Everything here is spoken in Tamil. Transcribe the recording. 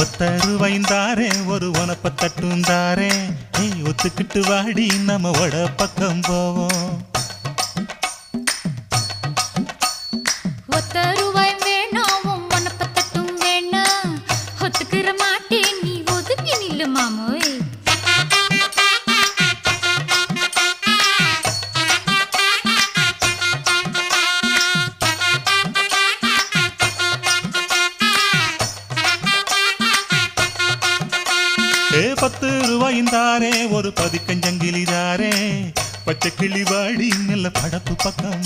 ஒத்தருவைந்தாரே ஒரு உனப்ப தட்டுந்தாரே ஒத்துக்கிட்டு வாடி நம்ம வட பக்கம் போவோம். ஒத்தருவாய் வேணாம் உனப்ப தட்டும் வேணாம் ஒத்துக்கிற மாட்டே நீ ஒதுக்கி நில்லு மாமோய். ₹10 ஒரு பதிக்கஞ்சங்கிலிதாரே பச்சை கிளி வாடி நல்ல படப்பு பக்கம்